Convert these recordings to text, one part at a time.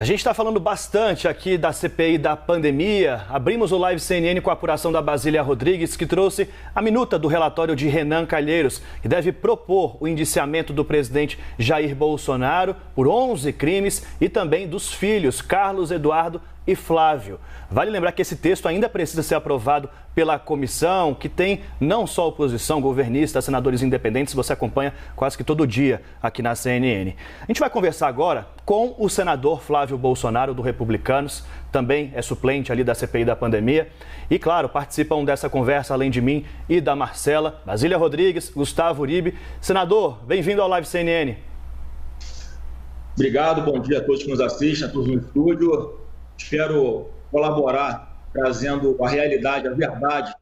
A gente está falando bastante aqui da CPI da pandemia. Abrimos o Live CNN com a apuração da Basília Rodrigues, que trouxe a minuta do relatório de Renan Calheiros, que deve propor o indiciamento do presidente Jair Bolsonaro por 11 crimes e também dos filhos Carlos Eduardo e Flávio. Vale lembrar que esse texto ainda precisa ser aprovado pela comissão, que tem não só oposição, governistas, senadores independentes, você acompanha quase que todo dia aqui na CNN. A gente vai conversar agora com o senador Flávio Bolsonaro, do Republicanos, também é suplente ali da CPI da pandemia. E, claro, participam dessa conversa, além de mim e da Marcela, Basília Rodrigues, Gustavo Uribe. Senador, bem-vindo ao Live CNN. Obrigado, bom dia a todos que nos assistem, a todos no estúdio. Espero colaborar, trazendo a realidade, a verdade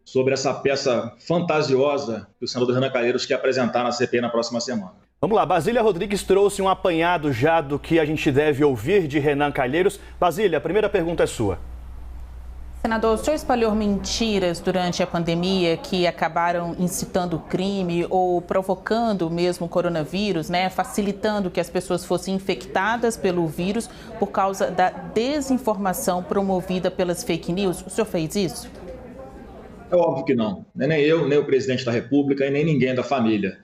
sobre essa peça fantasiosa que o senador Renan Calheiros quer apresentar na CPI na próxima semana. Vamos lá, Basília Rodrigues trouxe um apanhado já do que a gente deve ouvir de Renan Calheiros. Basília, a primeira pergunta é sua. Senador, o senhor espalhou mentiras durante a pandemia que acabaram incitando crime ou provocando mesmo o coronavírus, né? Facilitando que as pessoas fossem infectadas pelo vírus por causa da desinformação promovida pelas fake news. O senhor fez isso? É óbvio que não. Nem eu, nem o presidente da República e nem ninguém da família.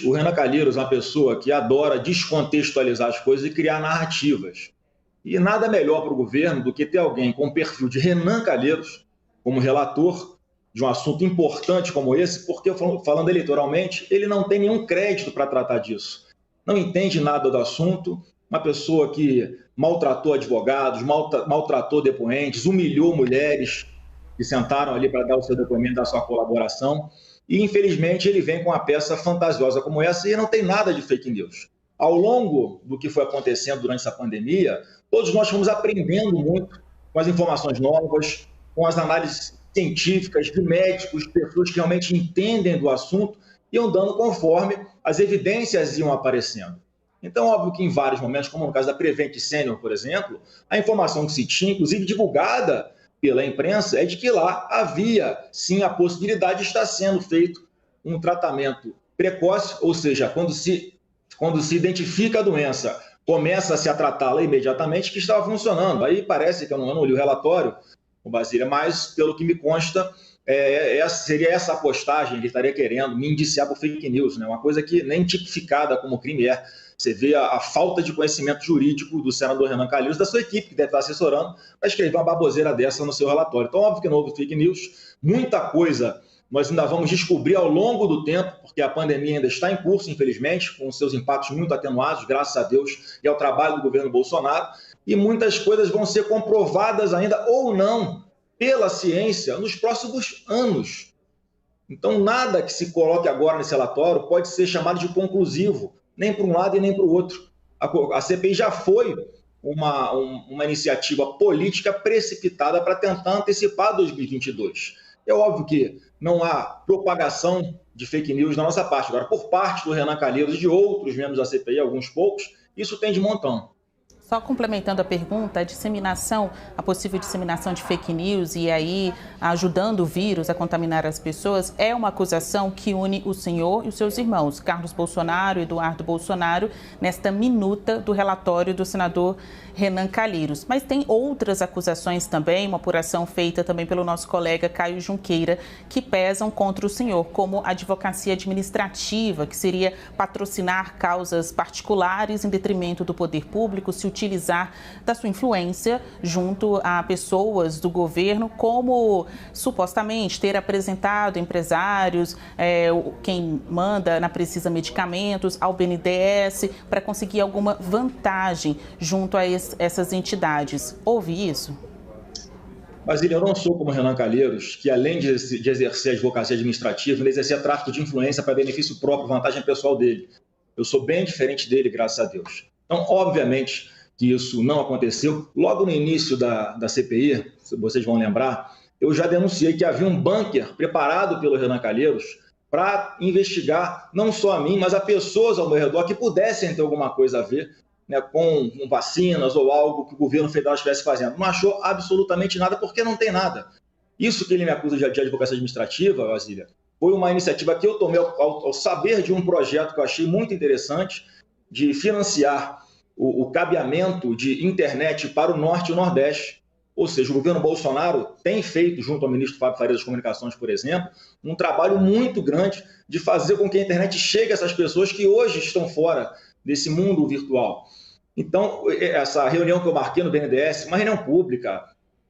O Renan Calheiros é uma pessoa que adora descontextualizar as coisas e criar narrativas. E nada melhor para o governo do que ter alguém com o perfil de Renan Calheiros como relator de um assunto importante como esse, porque, falando eleitoralmente, ele não tem nenhum crédito para tratar disso. Não entende nada do assunto, uma pessoa que maltratou advogados, maltratou depoentes, humilhou mulheres que sentaram ali para dar o seu depoimento, dar sua colaboração. E, infelizmente, ele vem com uma peça fantasiosa como essa e não tem nada de fake news. Ao longo do que foi acontecendo durante essa pandemia, todos nós fomos aprendendo muito com as informações novas, com as análises científicas de médicos, pessoas que realmente entendem do assunto, iam dando conforme as evidências iam aparecendo. Então, óbvio que em vários momentos, como no caso da Prevent Senior, por exemplo, a informação que se tinha, inclusive divulgada pela imprensa, é de que lá havia, sim, a possibilidade de estar sendo feito um tratamento precoce, ou seja, quando se identifica a doença, começa-se a tratá-la imediatamente, que estava funcionando. Aí parece que eu não li o relatório, o Basília, mas pelo que me consta, seria essa a postagem, ele estaria querendo me indiciar por fake news, né? Uma coisa que nem tipificada como crime é. Você vê a falta de conhecimento jurídico do senador Renan Calheiros, da sua equipe, que deve estar assessorando, para escrever uma baboseira dessa no seu relatório. Então, óbvio que não houve fake news, muita coisa nós ainda vamos descobrir ao longo do tempo, porque a pandemia ainda está em curso, infelizmente, com seus impactos muito atenuados, graças a Deus, e ao trabalho do governo Bolsonaro, e muitas coisas vão ser comprovadas ainda ou não pela ciência nos próximos anos. Então, nada que se coloque agora nesse relatório pode ser chamado de conclusivo, nem para um lado e nem para o outro. A CPI já foi uma iniciativa política precipitada para tentar antecipar 2022. É óbvio que não há propagação de fake news da nossa parte. Agora, por parte do Renan Calheiros e de outros membros da CPI, alguns poucos, isso tem de montão. Só complementando a pergunta, a possível disseminação de fake news e aí ajudando o vírus a contaminar as pessoas, é uma acusação que une o senhor e os seus irmãos, Carlos Bolsonaro e Eduardo Bolsonaro, nesta minuta do relatório do senador Renan Calheiros. Mas tem outras acusações também, uma apuração feita também pelo nosso colega Caio Junqueira, que pesam contra o senhor, como a advocacia administrativa, que seria patrocinar causas particulares em detrimento do poder público, se utilizar da sua influência junto a pessoas do governo, como supostamente ter apresentado empresários, quem manda na Precisa Medicamentos, ao BNDES, para conseguir alguma vantagem junto a essas entidades. Houve isso? Basília, eu não sou como Renan Calheiros, que além de exercer a advocacia administrativa, ele exercia tráfico de influência para benefício próprio, vantagem pessoal dele. Eu sou bem diferente dele, graças a Deus. Então, obviamente, que isso não aconteceu. Logo no início da CPI, se vocês vão lembrar, eu já denunciei que havia um bunker preparado pelo Renan Calheiros para investigar não só a mim, mas a pessoas ao meu redor que pudessem ter alguma coisa a ver, né, com vacinas ou algo que o governo federal estivesse fazendo. Não achou absolutamente nada, porque não tem nada. Isso que ele me acusa de advocacia administrativa, Basília, foi uma iniciativa que eu tomei ao saber de um projeto que eu achei muito interessante, de financiar o cabeamento de internet para o Norte e o Nordeste. Ou seja, o governo Bolsonaro tem feito, junto ao ministro Fábio Faria das Comunicações, por exemplo, um trabalho muito grande de fazer com que a internet chegue a essas pessoas que hoje estão fora desse mundo virtual. Então, essa reunião que eu marquei no BNDES, uma reunião pública,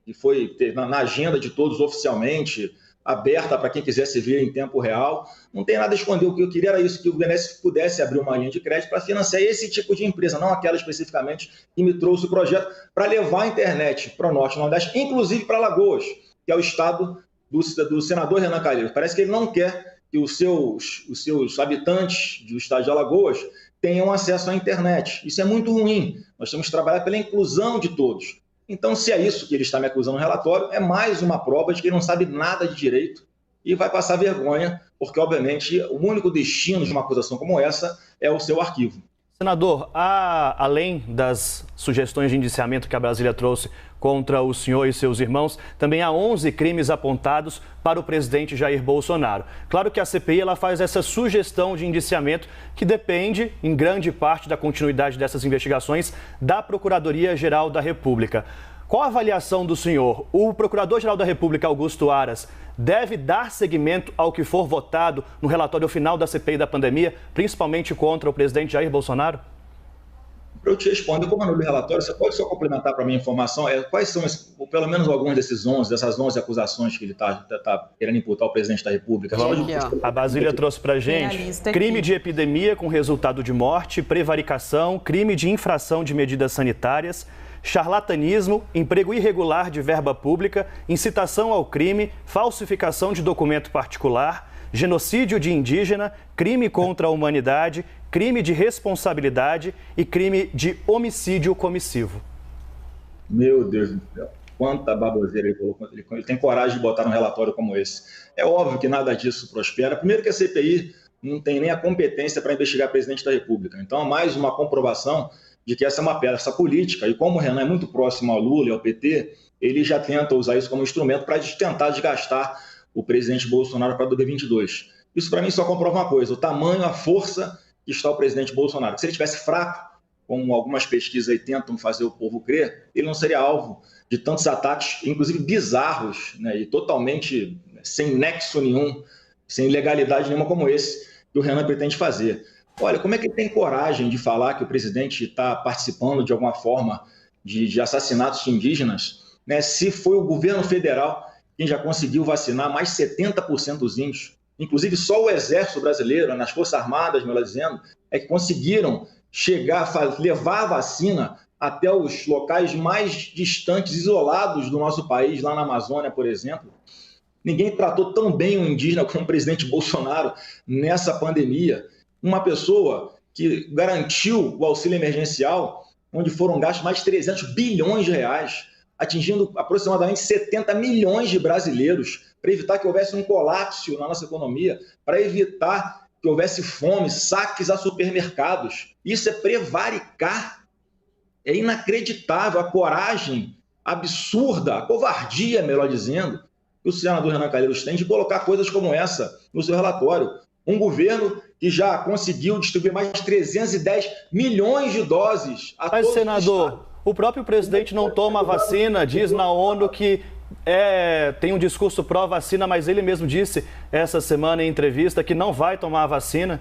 que foi na agenda de todos oficialmente, aberta para quem quisesse ver em tempo real, não tem nada a esconder. O que eu queria era isso, que o BNDES pudesse abrir uma linha de crédito para financiar esse tipo de empresa, não aquela especificamente que me trouxe o projeto, para levar a internet para o Norte e Nordeste, inclusive para Alagoas, que é o estado do senador Renan Calheiros. Parece que ele não quer que os seus habitantes do estado de Alagoas tenham acesso à internet. Isso é muito ruim. Nós temos que trabalhar pela inclusão de todos. Então, se é isso que ele está me acusando no relatório, é mais uma prova de que ele não sabe nada de direito e vai passar vergonha, porque, obviamente, o único destino de uma acusação como essa é o seu arquivo. Senador, além das sugestões de indiciamento que a Brasília trouxe contra o senhor e seus irmãos, também há 11 crimes apontados para o presidente Jair Bolsonaro. Claro que a CPI ela faz essa sugestão de indiciamento que depende, em grande parte, da continuidade dessas investigações da Procuradoria-Geral da República. Qual a avaliação do senhor? O Procurador-Geral da República, Augusto Aras, deve dar seguimento ao que for votado no relatório final da CPI da pandemia, principalmente contra o presidente Jair Bolsonaro? Para eu te responder, como eu li o relatório, você pode só complementar para mim a informação? Quais são, pelo menos, alguns dessas 11 acusações que ele está querendo imputar ao presidente da República? A Brasília trouxe para a gente crime de epidemia com resultado de morte, prevaricação, crime de infração de medidas sanitárias, charlatanismo, emprego irregular de verba pública, incitação ao crime, falsificação de documento particular, genocídio de indígena, crime contra a humanidade, crime de responsabilidade e crime de homicídio comissivo. Meu Deus do céu, quanta baboseira ele colocou. Ele tem coragem de botar um relatório como esse. É óbvio que nada disso prospera. Primeiro que a CPI não tem nem a competência para investigar o presidente da República. Então, mais uma comprovação de que essa é uma peça política, e como o Renan é muito próximo ao Lula e ao PT, ele já tenta usar isso como instrumento para tentar desgastar o presidente Bolsonaro para 2022. Isso, para mim, só comprova uma coisa: o tamanho, a força que está o presidente Bolsonaro. Se ele estivesse fraco, como algumas pesquisas aí tentam fazer o povo crer, ele não seria alvo de tantos ataques, inclusive bizarros, né, e totalmente sem nexo nenhum, sem legalidade nenhuma como esse que o Renan pretende fazer. Olha, como é que ele tem coragem de falar que o presidente está participando de alguma forma de assassinatos de indígenas, né, se foi o governo federal quem já conseguiu vacinar mais de 70% dos índios? Inclusive, só o Exército Brasileiro, nas Forças Armadas, melhor dizendo, é que conseguiram levar a vacina até os locais mais distantes, isolados do nosso país, lá na Amazônia, por exemplo. Ninguém tratou tão bem o indígena como o presidente Bolsonaro nessa pandemia. Uma pessoa que garantiu o auxílio emergencial, onde foram gastos mais de 300 bilhões de reais, atingindo aproximadamente 70 milhões de brasileiros, para evitar que houvesse um colapso na nossa economia, para evitar que houvesse fome, saques a supermercados. Isso é prevaricar. É inacreditável a coragem absurda, a covardia, melhor dizendo, que o senador Renan Calheiros tem de colocar coisas como essa no seu relatório. Um governo que já conseguiu distribuir mais de 310 milhões de doses a todos os estados. Mas, senador, o próprio presidente não toma vacina, diz na ONU que tem um discurso pró-vacina, mas ele mesmo disse essa semana em entrevista que não vai tomar a vacina.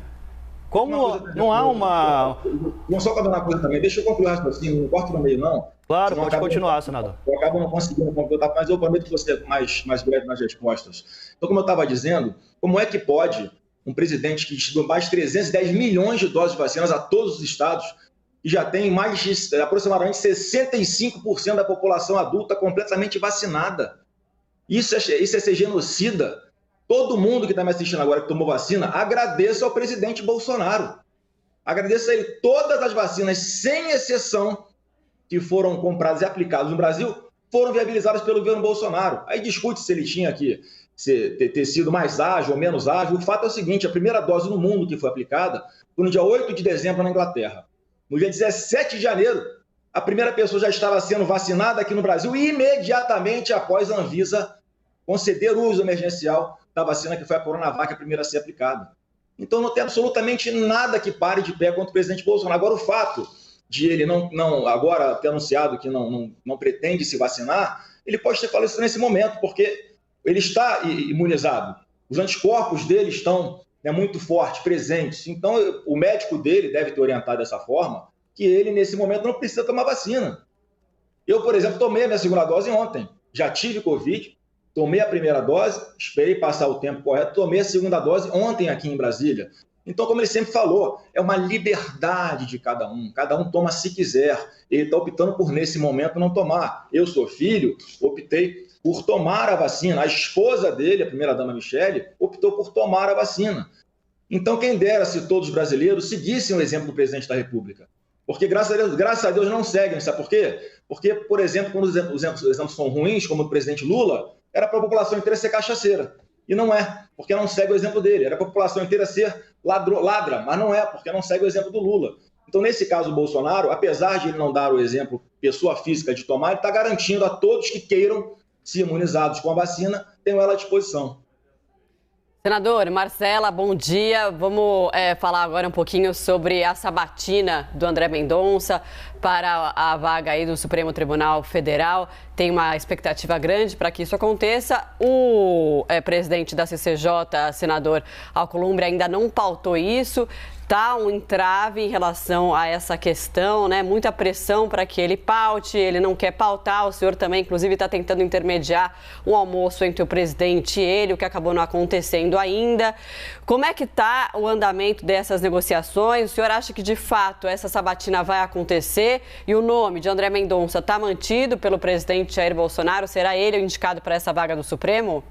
Como não há uma... Vamos só combinar uma coisa também. Deixa eu concluir assim, não corto no meio, não. Claro, pode continuar, senador. Eu acabo não conseguindo completar, mas eu prometo que você é mais breve nas respostas. Então, como eu estava dizendo, como é que pode um presidente que distribuiu mais de 310 milhões de doses de vacinas a todos os estados e já tem mais de aproximadamente 65% da população adulta completamente vacinada? Isso é ser genocida. Todo mundo que está me assistindo agora que tomou vacina, agradeça ao presidente Bolsonaro. Agradeça a ele. Todas as vacinas, sem exceção, que foram compradas e aplicadas no Brasil, foram viabilizadas pelo governo Bolsonaro. Aí discute se ele tinha que ter sido mais ágil ou menos ágil. O fato é o seguinte: a primeira dose no mundo que foi aplicada foi no dia 8 de dezembro na Inglaterra. No dia 17 de janeiro, a primeira pessoa já estava sendo vacinada aqui no Brasil, imediatamente após a Anvisa conceder o uso emergencial da vacina que foi a Coronavac, a primeira a ser aplicada. Então não tem absolutamente nada que pare de pé contra o presidente Bolsonaro. Agora, o fato de ele não agora ter anunciado que não pretende se vacinar, ele pode ter falado isso nesse momento, porque ele está imunizado. Os anticorpos dele estão muito fortes, presentes. Então, o médico dele deve ter orientado dessa forma que ele, nesse momento, não precisa tomar vacina. Eu, por exemplo, tomei a minha segunda dose ontem. Já tive Covid, tomei a primeira dose, esperei passar o tempo correto, tomei a segunda dose ontem aqui em Brasília. Então, como ele sempre falou, é uma liberdade de cada um toma se quiser. Ele está optando por, nesse momento, não tomar. Eu sou filho, optei por tomar a vacina. A esposa dele, a primeira-dama Michele, optou por tomar a vacina. Então, quem dera se todos os brasileiros seguissem o exemplo do presidente da República. Porque, graças a Deus, não seguem. Sabe por quê? Porque, por exemplo, quando os exemplos são ruins, como o presidente Lula, era para a população inteira ser cachaceira. E não é, porque não segue o exemplo dele. Era para a população inteira ser ladra, mas não é, porque não segue o exemplo do Lula. Então, nesse caso, o Bolsonaro, apesar de ele não dar o exemplo pessoa física de tomar, ele está garantindo a todos que queiram se imunizados com a vacina, tenham ela à disposição. Senador, Marcela, bom dia. Vamos falar agora um pouquinho sobre a sabatina do André Mendonça para a vaga aí do Supremo Tribunal Federal. Tem uma expectativa grande para que isso aconteça. O presidente da CCJ, senador Alcolumbre, ainda não pautou isso. Está um entrave em relação a essa questão, né? Muita pressão para que ele paute, ele não quer pautar. O senhor também, inclusive, está tentando intermediar um almoço entre o presidente e ele, o que acabou não acontecendo ainda. Como é que está o andamento dessas negociações? O senhor acha que, de fato, essa sabatina vai acontecer? E o nome de André Mendonça está mantido pelo presidente Jair Bolsonaro? Será ele o indicado para essa vaga do Supremo?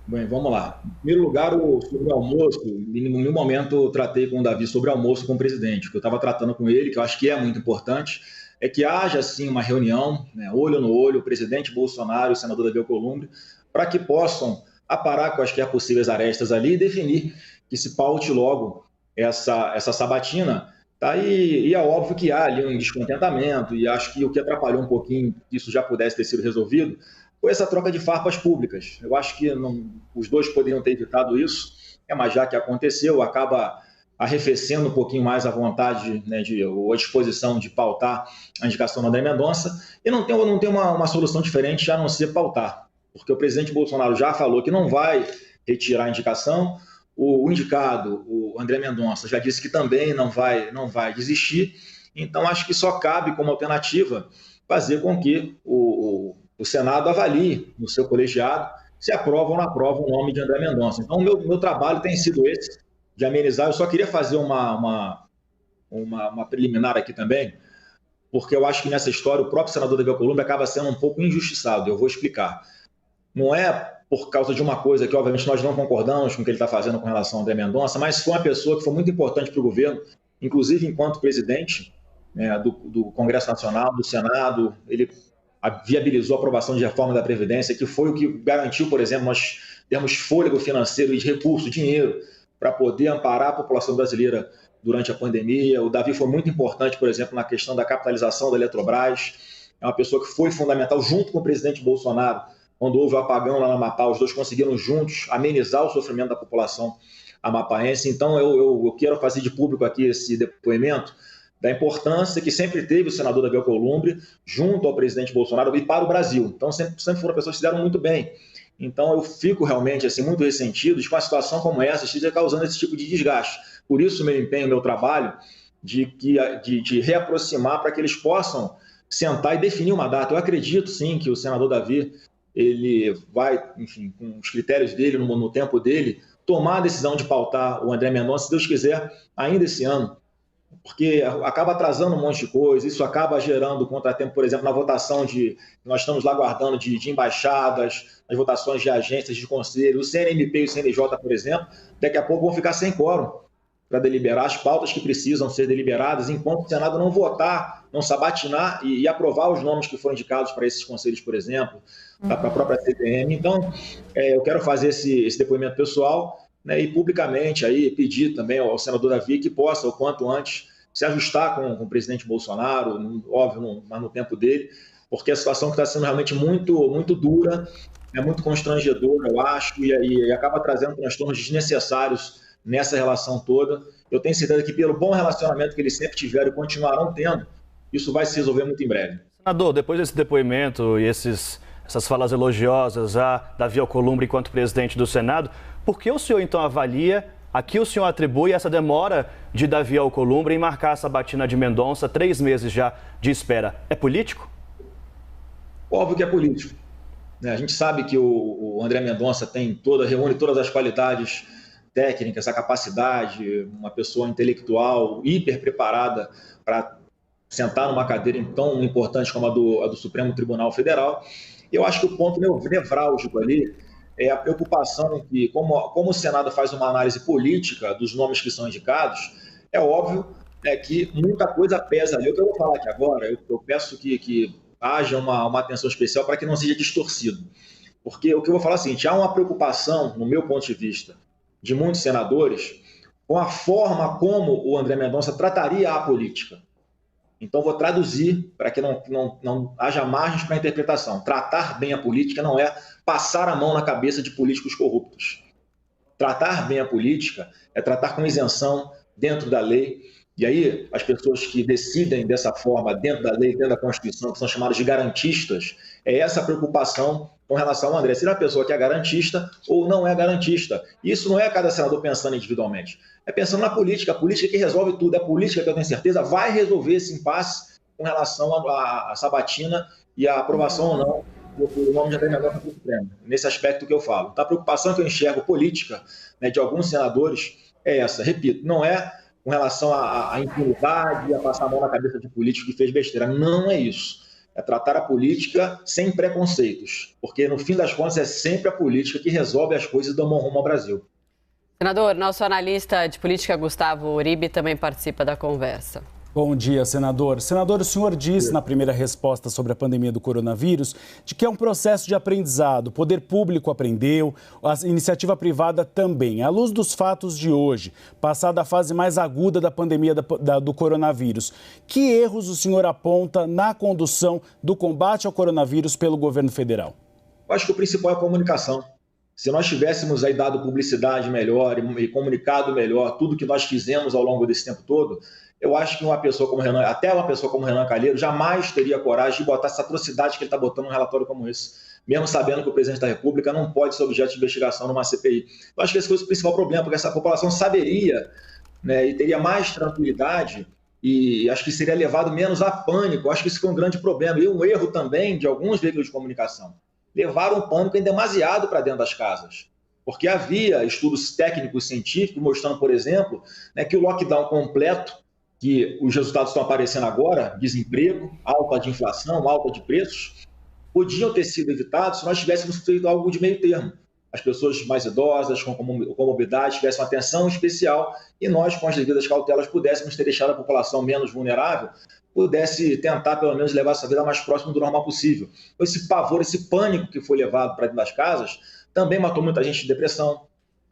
Bem, vamos lá. Em primeiro lugar, sobre o almoço, em nenhum momento eu tratei com o Davi sobre almoço com o presidente. O que eu estava tratando com ele, que eu acho que é muito importante, é que haja, sim, uma reunião, né, olho no olho, o presidente Bolsonaro e o senador Davi Alcolumbre, para que possam aparar quaisquer possíveis arestas ali e definir que se paute logo essa sabatina. Tá? E é óbvio que há ali um descontentamento, e acho que o que atrapalhou um pouquinho que isso já pudesse ter sido resolvido foi essa troca de farpas públicas. Eu acho que os dois poderiam ter evitado isso, mas já que aconteceu, acaba arrefecendo um pouquinho mais a vontade, né, ou a disposição de pautar a indicação do André Mendonça, e não tem uma solução diferente a não ser pautar, porque o presidente Bolsonaro já falou que não vai retirar a indicação, o indicado, o André Mendonça, já disse que também não vai desistir, então acho que só cabe como alternativa fazer com que o Senado avalie no seu colegiado se aprova ou não aprova o nome de André Mendonça. Então, o meu trabalho tem sido esse, de amenizar. Eu só queria fazer uma preliminar aqui também, porque eu acho que nessa história o próprio senador Davi Alcolumbre acaba sendo um pouco injustiçado. Eu vou explicar. Não é por causa de uma coisa que, obviamente, nós não concordamos com o que ele está fazendo com relação ao André Mendonça, mas foi uma pessoa que foi muito importante para o governo, inclusive enquanto presidente, né, do Congresso Nacional, do Senado. Ele viabilizou a aprovação de reforma da Previdência, que foi o que garantiu, por exemplo, nós termos fôlego financeiro e de recurso, dinheiro, para poder amparar a população brasileira durante a pandemia. O Davi foi muito importante, por exemplo, na questão da capitalização da Eletrobras. É uma pessoa que foi fundamental, junto com o presidente Bolsonaro, quando houve o apagão lá no Amapá, os dois conseguiram juntos amenizar o sofrimento da população amapaense. Então, eu quero fazer de público aqui esse depoimento da importância que sempre teve o senador Davi Alcolumbre junto ao presidente Bolsonaro e para o Brasil. Então, sempre foram pessoas que se deram muito bem. Então, eu fico realmente assim, muito ressentido de que uma situação como essa esteja causando esse tipo de desgaste. Por isso, meu empenho, meu trabalho de reaproximar para que eles possam sentar e definir uma data. Eu acredito, sim, que o senador Davi ele vai, enfim, com os critérios dele, no tempo dele, tomar a decisão de pautar o André Mendonça, se Deus quiser, ainda esse ano. Porque acaba atrasando um monte de coisa, isso acaba gerando contratempo, por exemplo, na votação nós estamos lá guardando de embaixadas, as votações de agências, de conselho, o CNMP e o CNJ, por exemplo, daqui a pouco vão ficar sem quórum para deliberar as pautas que precisam ser deliberadas, enquanto o Senado não votar, não sabatinar e aprovar os nomes que foram indicados para esses conselhos, por exemplo, para a própria CPM. Então, eu quero fazer esse depoimento pessoal, né, e publicamente aí pedir também ao senador Davi que possa, o quanto antes, se ajustar com o presidente Bolsonaro, óbvio, mas no tempo dele, porque a situação que está sendo realmente muito, muito dura, é muito constrangedora, eu acho, e acaba trazendo transtornos desnecessários nessa relação toda. Eu tenho certeza que pelo bom relacionamento que eles sempre tiveram e continuarão tendo, isso vai se resolver muito em breve. Senador, depois desse depoimento e essas falas elogiosas a Davi Alcolumbre enquanto presidente do Senado, por que o senhor então avalia, a que o senhor atribui essa demora de Davi Alcolumbre em marcar a sabatina de Mendonça, 3 meses já de espera? É político? Óbvio que é político. A gente sabe que o André Mendonça reúne todas as qualidades técnicas, a capacidade, uma pessoa intelectual, hiper preparada para sentar numa cadeira tão importante como a do Supremo Tribunal Federal. Eu acho que o ponto nevrálgico ali é a preocupação que, como o Senado faz uma análise política dos nomes que são indicados, é óbvio que muita coisa pesa ali. O que eu vou falar aqui agora, eu peço que haja uma atenção especial para que não seja distorcido. Porque o que eu vou falar é o seguinte, há uma preocupação, no meu ponto de vista, de muitos senadores, com a forma como o André Mendonça trataria a política. Então, vou traduzir para que não haja margens para interpretação. Tratar bem a política não é passar a mão na cabeça de políticos corruptos. Tratar bem a política é tratar com isenção, dentro da lei. E aí, as pessoas que decidem dessa forma, dentro da lei, dentro da Constituição, que são chamadas de garantistas, é essa preocupação com relação ao André. Se é uma pessoa que é garantista ou não é garantista. Isso não é cada senador pensando individualmente. É pensando na política. A política que resolve tudo. É a política que eu tenho certeza vai resolver esse impasse com relação à sabatina e à aprovação ou não do nome de André Mendonça para o Supremo. Nesse aspecto que eu falo. Então, a preocupação que eu enxergo política, de alguns senadores é essa. Repito, não é com relação à impunidade, a passar a mão na cabeça de político que fez besteira. Não é isso. É tratar a política sem preconceitos, porque no fim das contas é sempre a política que resolve as coisas e dá um bom rumo ao Brasil. Senador, nosso analista de política Gustavo Uribe também participa da conversa. Bom dia, senador. Senador, o senhor disse na primeira resposta sobre a pandemia do coronavírus de que é um processo de aprendizado. O poder público aprendeu, a iniciativa privada também. À luz dos fatos de hoje, passada a fase mais aguda da pandemia do coronavírus, que erros o senhor aponta na condução do combate ao coronavírus pelo governo federal? Eu acho que o principal é a comunicação. Se nós tivéssemos aí dado publicidade melhor e comunicado melhor tudo que nós fizemos ao longo desse tempo todo, eu acho que uma pessoa como Renan Calheiros jamais teria coragem de botar essa atrocidade que ele está botando num relatório como esse, mesmo sabendo que o presidente da República não pode ser objeto de investigação numa CPI. Eu acho que esse foi o principal problema, porque essa população saberia, e teria mais tranquilidade e acho que seria levado menos a pânico. Eu acho que isso foi um grande problema e um erro também de alguns veículos de comunicação. Levaram o pânico em demasiado para dentro das casas. Porque havia estudos técnicos científicos mostrando, por exemplo, que o lockdown completo, que os resultados estão aparecendo agora, desemprego, alta de inflação, alta de preços, podiam ter sido evitados se nós tivéssemos feito algo de meio termo. As pessoas mais idosas, com comorbidade, tivessem uma atenção especial e nós, com as devidas cautelas, pudéssemos ter deixado a população menos vulnerável, pudesse tentar, pelo menos, levar essa vida mais próximo do normal possível. Esse pavor, esse pânico que foi levado para dentro das casas, também matou muita gente de depressão,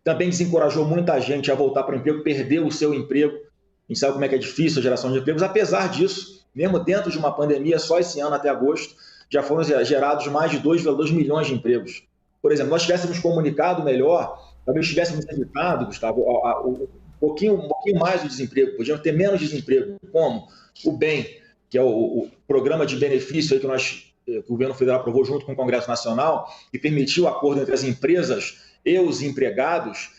também desencorajou muita gente a voltar para o emprego, perdeu o seu emprego. A gente sabe como é que é difícil a geração de empregos. Apesar disso, mesmo dentro de uma pandemia, só esse ano até agosto, já foram gerados mais de 2,2 milhões de empregos. Por exemplo, nós tivéssemos comunicado melhor, talvez tivéssemos evitado, Gustavo, um pouquinho mais do desemprego, podíamos ter menos desemprego, como o BEM, que é o programa de benefício aí que o governo federal aprovou junto com o Congresso Nacional e permitiu o acordo entre as empresas e os empregados.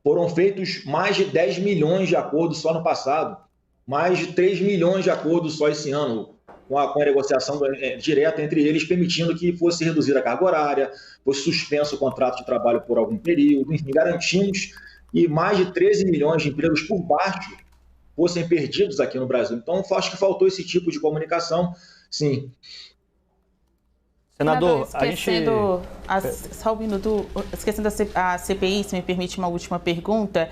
Foram feitos mais de 10 milhões de acordos só no passado, mais de 3 milhões de acordos só esse ano, com a negociação direta entre eles, permitindo que fosse reduzida a carga horária, fosse suspenso o contrato de trabalho por algum período, enfim, garantimos que mais de 13 milhões de empregos por baixo fossem perdidos aqui no Brasil. Então, acho que faltou esse tipo de comunicação, sim. Senador, esquecendo só um minuto, esquecendo a CPI, se me permite uma última pergunta,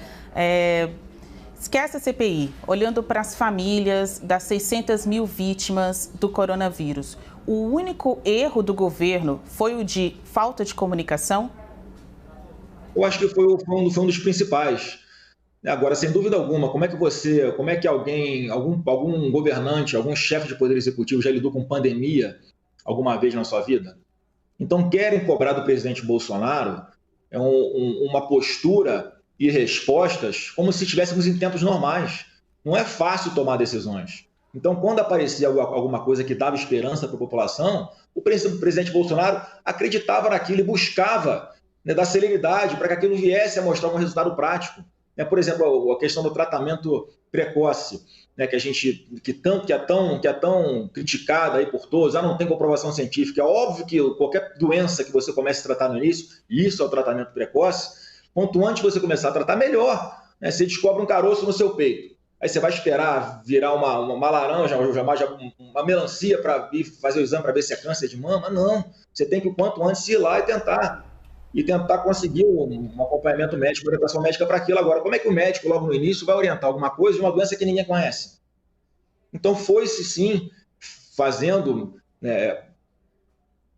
esquece a CPI, olhando para as famílias das 600 mil vítimas do coronavírus, o único erro do governo foi o de falta de comunicação? Eu acho que foi um dos principais. Agora, sem dúvida alguma, como é que algum governante, algum chefe de poder executivo já lidou com pandemia alguma vez na sua vida? Então, querem cobrar do presidente Bolsonaro uma postura e respostas como se estivéssemos em tempos normais. Não é fácil tomar decisões. Então, quando aparecia alguma coisa que dava esperança para a população, o presidente Bolsonaro acreditava naquilo e buscava, né, dar celeridade para que aquilo viesse a mostrar um resultado prático. Por exemplo, a questão do tratamento precoce, né, que é tão criticada aí por todos, não tem comprovação científica. É óbvio que qualquer doença que você comece a tratar no início, e isso é o tratamento precoce, quanto antes você começar a tratar, melhor. Né? Você descobre um caroço no seu peito. Aí você vai esperar virar uma laranja, uma melancia para ir fazer o exame para ver se é câncer de mama? Não. Você tem que, o quanto antes, ir lá e tentar conseguir um acompanhamento médico, uma orientação médica para aquilo. Agora, como é que o médico, logo no início, vai orientar alguma coisa de uma doença que ninguém conhece? Então, foi-se, sim, fazendo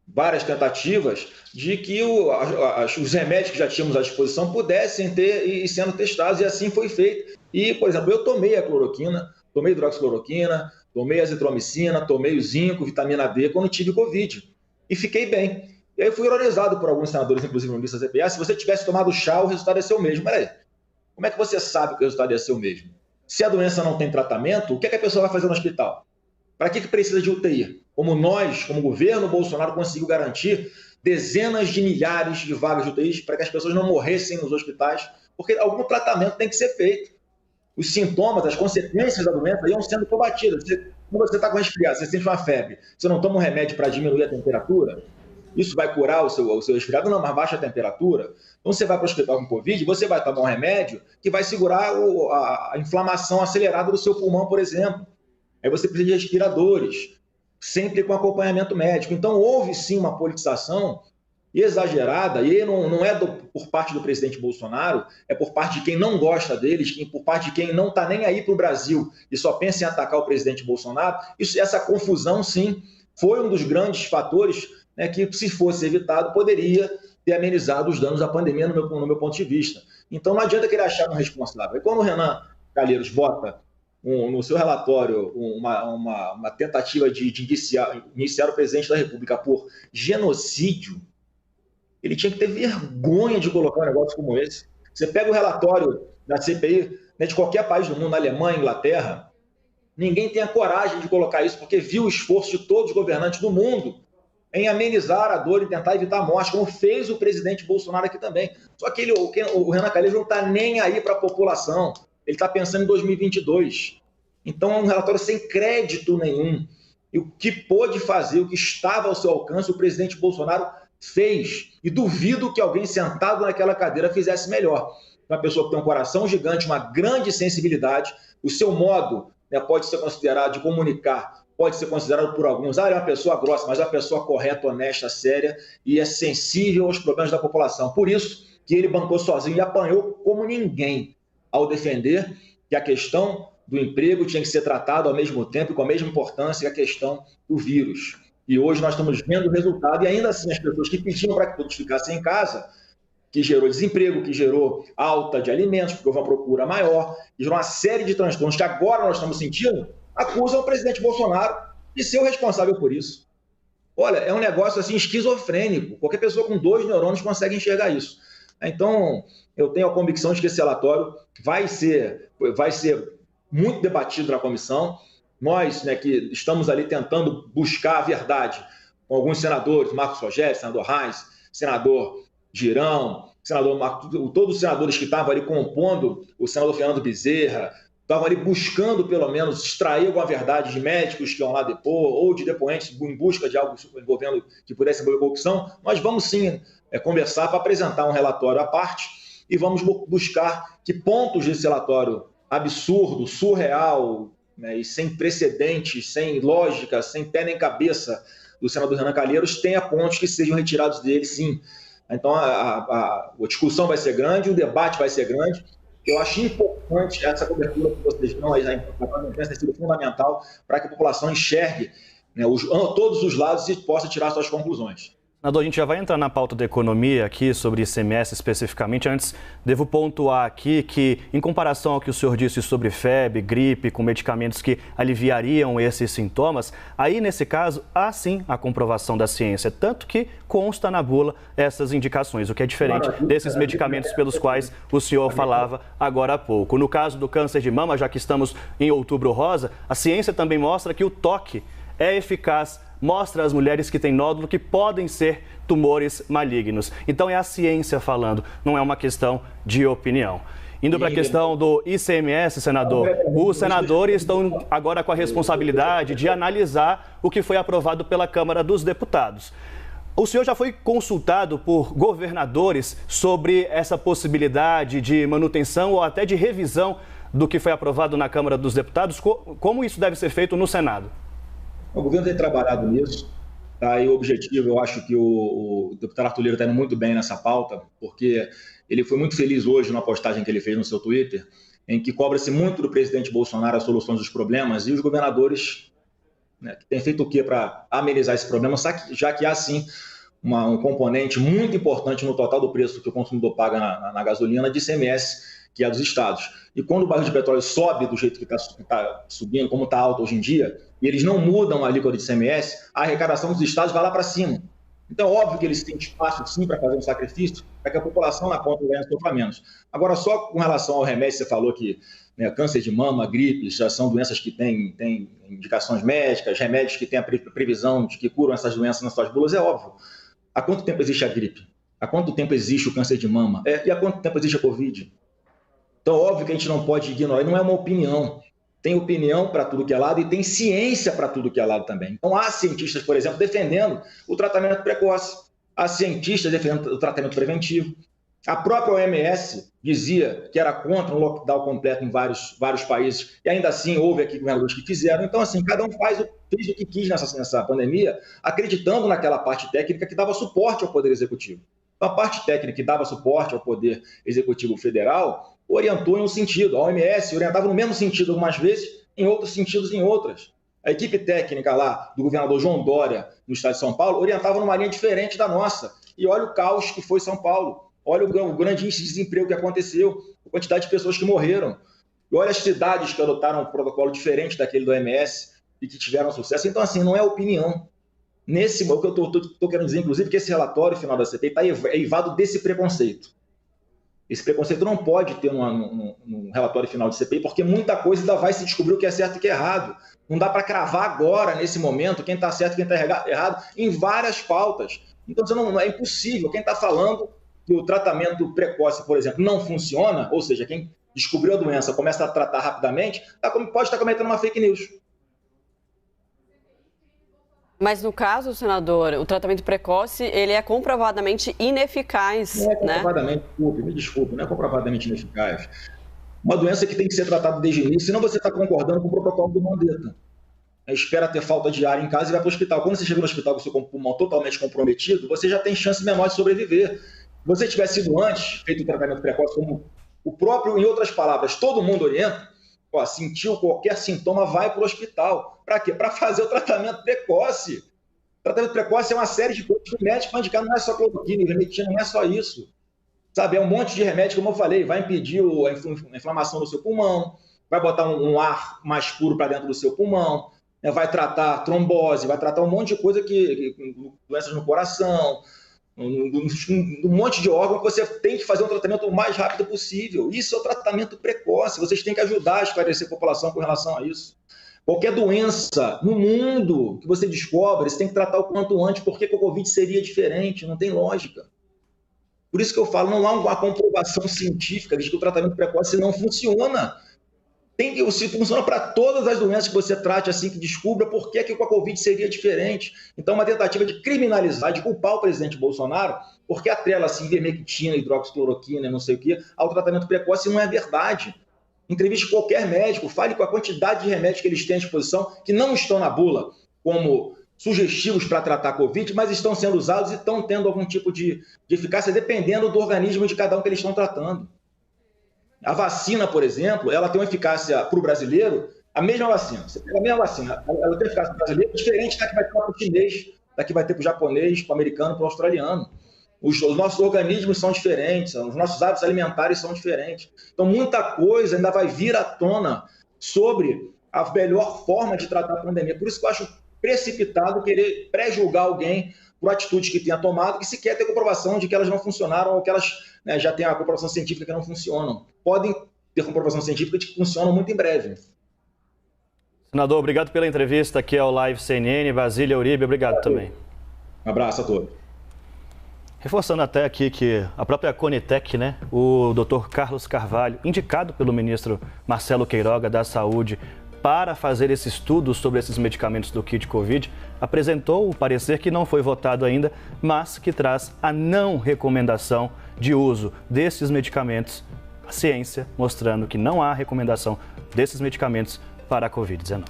várias tentativas de que os remédios que já tínhamos à disposição pudessem ir sendo testados, e assim foi feito. E, por exemplo, eu tomei a cloroquina, tomei hidroxicloroquina, tomei azitromicina, tomei o zinco, vitamina D, quando tive Covid. E fiquei bem. E aí fui ironizado por alguns senadores, inclusive no lista CPA, se você tivesse tomado chá, o resultado ia ser o mesmo. Peraí, como é que você sabe que o resultado ia ser o mesmo? Se a doença não tem tratamento, o que é que a pessoa vai fazer no hospital? Para que precisa de UTI? Como nós, como governo Bolsonaro, conseguiu garantir dezenas de milhares de vagas de UTI para que as pessoas não morressem nos hospitais, porque algum tratamento tem que ser feito. Os sintomas, as consequências da doença iam sendo combatidas. Quando você está com resfriado, você sente uma febre, você não toma um remédio para diminuir a temperatura? Isso vai curar o seu resfriado? Não, mas baixa a temperatura. Então você vai para o hospital com Covid, você vai tomar um remédio que vai segurar a inflamação acelerada do seu pulmão, por exemplo. Aí você precisa de respiradores, sempre com acompanhamento médico. Então houve sim uma politização exagerada, e não é por parte do presidente Bolsonaro, é por parte de quem não gosta deles, por parte de quem não está nem aí para o Brasil e só pensa em atacar o presidente Bolsonaro. Essa confusão, sim, foi um dos grandes fatores, né, que, se fosse evitado, poderia ter amenizado os danos da pandemia, no meu ponto de vista. Então não adianta querer achar um responsável. E quando o Renan Calheiros bota no seu relatório uma tentativa de iniciar o presidente da República por genocídio, ele tinha que ter vergonha de colocar um negócio como esse. Você pega o relatório da CPI, né, de qualquer país do mundo, na Alemanha, Inglaterra, ninguém tem a coragem de colocar isso, porque viu o esforço de todos os governantes do mundo em amenizar a dor e tentar evitar a morte, como fez o presidente Bolsonaro aqui também. Só que o Renan Calheiros não está nem aí para a população, ele está pensando em 2022. Então é um relatório sem crédito nenhum. E o que pôde fazer, o que estava ao seu alcance, o presidente Bolsonaro fez. E duvido que alguém sentado naquela cadeira fizesse melhor. Uma pessoa que tem um coração gigante, uma grande sensibilidade, o seu modo, né, pode ser considerado de comunicar, pode ser considerado por alguns, ele é uma pessoa grossa, mas é uma pessoa correta, honesta, séria e é sensível aos problemas da população. Por isso que ele bancou sozinho e apanhou como ninguém ao defender que a questão do emprego tinha que ser tratada ao mesmo tempo e com a mesma importância que a questão do vírus. E hoje nós estamos vendo o resultado, e ainda assim as pessoas que pediam para que todos ficassem em casa, que gerou desemprego, que gerou alta de alimentos, porque houve uma procura maior, que gerou uma série de transtornos que agora nós estamos sentindo, acusam o presidente Bolsonaro de ser o responsável por isso. Olha, é um negócio assim esquizofrênico. Qualquer pessoa com 2 neurônios consegue enxergar isso. Então, eu tenho a convicção de que esse relatório vai ser muito debatido na comissão. Nós, né, que estamos ali tentando buscar a verdade com alguns senadores, Marcos Rogério, senador Reis, senador Girão, todos os senadores que estavam ali compondo, o senador Fernando Bezerra, estavam ali buscando, pelo menos, extrair alguma verdade de médicos que iam lá depor, ou de depoentes em busca de algo envolvendo que pudesse envolver corrupção. Nós vamos sim conversar para apresentar um relatório à parte e vamos buscar que pontos desse relatório absurdo, surreal, né, e sem precedentes, sem lógica, sem pé nem cabeça do senador Renan Calheiros, tenha pontos que sejam retirados dele, sim. Então a discussão vai ser grande, o debate vai ser grande. Eu acho importante essa cobertura que vocês dão aí na imprensa, tem sido fundamental para que a população enxergue, né, todos os lados e possa tirar suas conclusões. Senador, a gente já vai entrar na pauta da economia aqui, sobre ICMS especificamente. Antes, devo pontuar aqui que, em comparação ao que o senhor disse sobre febre, gripe, com medicamentos que aliviariam esses sintomas, aí, nesse caso, há sim a comprovação da ciência, tanto que consta na bula essas indicações, o que é diferente desses medicamentos pelos quais o senhor falava agora há pouco. No caso do câncer de mama, já que estamos em Outubro Rosa, a ciência também mostra que o toque é eficaz, mostra às mulheres que têm nódulo que podem ser tumores malignos. Então é a ciência falando, não é uma questão de opinião. Indo para a questão do ICMS, senador, os senadores estão agora com a responsabilidade de analisar o que foi aprovado pela Câmara dos Deputados. O senhor já foi consultado por governadores sobre essa possibilidade de manutenção ou até de revisão do que foi aprovado na Câmara dos Deputados? Como isso deve ser feito no Senado? O governo tem trabalhado nisso, tá? E o objetivo, eu acho que o deputado Arthur Lira está indo muito bem nessa pauta, porque ele foi muito feliz hoje na postagem que ele fez no seu Twitter, em que cobra-se muito do presidente Bolsonaro as soluções dos problemas, e os governadores, né, que têm feito o quê para amenizar esse problema, já que há sim um componente muito importante no total do preço que o consumidor paga na gasolina de ICMS, que é dos estados. E quando o barril de petróleo sobe do jeito que está subindo, como está alto hoje em dia, e eles não mudam a alíquota de ICMS, a arrecadação dos estados vai lá para cima. Então, óbvio que eles têm espaço, sim, para fazer um sacrifício, para que a população na ponta ganhe sofra menos. Agora, só com relação ao remédio, você falou que, né, câncer de mama, gripe, já são doenças que têm indicações médicas, remédios que têm a previsão de que curam essas doenças nas suas bulas, é óbvio. Há quanto tempo existe a gripe? Há quanto tempo existe o câncer de mama? E há quanto tempo existe a Covid? Então, óbvio que a gente não pode ignorar, não é uma opinião. Tem opinião para tudo que é lado e tem ciência para tudo que é lado também. Então, há cientistas, por exemplo, defendendo o tratamento precoce. Há cientistas defendendo o tratamento preventivo. A própria OMS dizia que era contra um lockdown completo em vários países, e ainda assim houve aqui governadores que fizeram. Então, assim, cada um fez o que quis nessa pandemia, acreditando naquela parte técnica que dava suporte ao Poder Executivo. Então, a parte técnica que dava suporte ao Poder Executivo Federal orientou em um sentido. A OMS orientava no mesmo sentido algumas vezes, em outros sentidos em outras. A equipe técnica lá do governador João Dória, no estado de São Paulo, orientava numa linha diferente da nossa. E olha o caos que foi São Paulo. Olha o grande índice de desemprego que aconteceu, a quantidade de pessoas que morreram. E olha as cidades que adotaram um protocolo diferente daquele do OMS e que tiveram sucesso. Então, assim, não é opinião. O que eu estou querendo dizer, inclusive, que esse relatório final da CPI está eivado desse preconceito. Esse preconceito não pode ter num relatório final de CPI, porque muita coisa ainda vai se descobrir o que é certo e o que é errado. Não dá para cravar agora, nesse momento, quem está certo e quem está errado, em várias pautas. Então, não é impossível. Quem está falando que o tratamento precoce, por exemplo, não funciona, ou seja, quem descobriu a doença começa a tratar rapidamente, pode estar cometendo uma fake news. Mas no caso, senador, o tratamento precoce, ele é comprovadamente ineficaz, não é comprovadamente, né? Me desculpe, não é comprovadamente ineficaz. Uma doença que tem que ser tratada desde o início, senão você está concordando com o protocolo do Mandetta. Espera ter falta de ar em casa e vai para o hospital. Quando você chega no hospital com o seu pulmão totalmente comprometido, você já tem chance menor de sobreviver. Se você tivesse sido antes feito o tratamento precoce, como o próprio, em outras palavras, todo mundo orienta, sentiu qualquer sintoma, vai para o hospital. Para quê? Para fazer o tratamento precoce. O tratamento precoce é uma série de coisas que o médico vai indicar, não é só cloroquina, ivermectina, não é só isso. Sabe, é um monte de remédio, como eu falei, vai impedir a inflamação do seu pulmão, vai botar um ar mais puro para dentro do seu pulmão, vai tratar trombose, vai tratar um monte de coisa doenças no coração, um monte de órgão que você tem que fazer um tratamento o mais rápido possível. Isso é o tratamento precoce. Vocês têm que ajudar a esclarecer a população com relação a isso. Qualquer doença no mundo que você descobre, você tem que tratar o quanto antes, porque com a Covid seria diferente, não tem lógica. Por isso que eu falo, não há uma comprovação científica de que o tratamento precoce não funciona. Se funciona para todas as doenças que você trate assim, que descubra por que com a Covid seria diferente. Então, uma tentativa de criminalizar, de culpar o presidente Bolsonaro, porque atrela assim, ivermectina, hidroxicloroquina, não sei o quê, ao tratamento precoce, não é verdade. Entreviste qualquer médico, fale com a quantidade de remédios que eles têm à disposição, que não estão na bula como sugestivos para tratar a Covid, mas estão sendo usados e estão tendo algum tipo de eficácia, dependendo do organismo de cada um que eles estão tratando. A vacina, por exemplo, ela tem uma eficácia para o brasileiro, a mesma vacina. Você pega a mesma vacina, ela tem eficácia para o brasileiro diferente da que vai ter para o chinês da que vai ter para o japonês, para o americano, para o australiano. Os nossos organismos são diferentes, os nossos hábitos alimentares são diferentes. Então, muita coisa ainda vai vir à tona sobre a melhor forma de tratar a pandemia. Por isso que eu acho precipitado querer pré-julgar alguém por atitudes que tenha tomado, que sequer ter comprovação de que elas não funcionaram ou que elas já têm a comprovação científica que não funcionam. Podem ter comprovação científica de que funcionam muito em breve. Senador, obrigado pela entrevista aqui ao Live CNN. Basília Uribe, obrigado também. Um abraço a todos. Reforçando até aqui que a própria Conitec, né, o Dr. Carlos Carvalho, indicado pelo ministro Marcelo Queiroga da Saúde para fazer esse estudo sobre esses medicamentos do kit Covid, apresentou o parecer que não foi votado ainda, mas que traz a não recomendação de uso desses medicamentos, a ciência mostrando que não há recomendação desses medicamentos para a Covid-19.